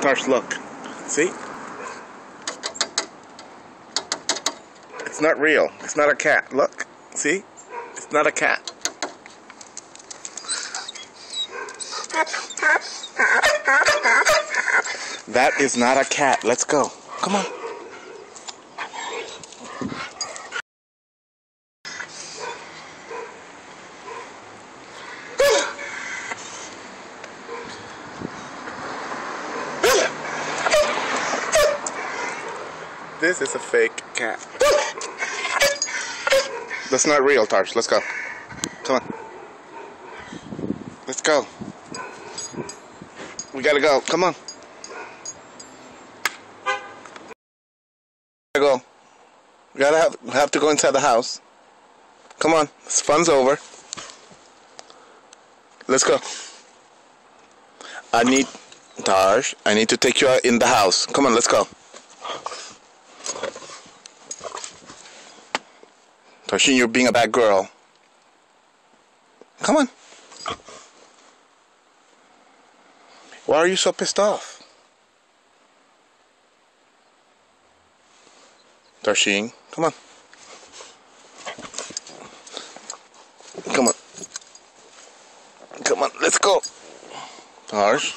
Tarsh, look. See? It's not real. It's not a cat. Look. See? It's not a cat. That is not a cat. Let's go. Come on. This is a fake cat. That's not real, Tarsh. Let's go. Come on. Let's go. We gotta go. Come on. Go. We gotta have to go inside the house. Come on. This fun's over. Let's go. Tarsh, I need to take you out in the house. Come on, let's go. Tarshin, you're being a bad girl. Come on. Why are you so pissed off? Tarshin, come on. Come on. Come on, let's go. Tarsh.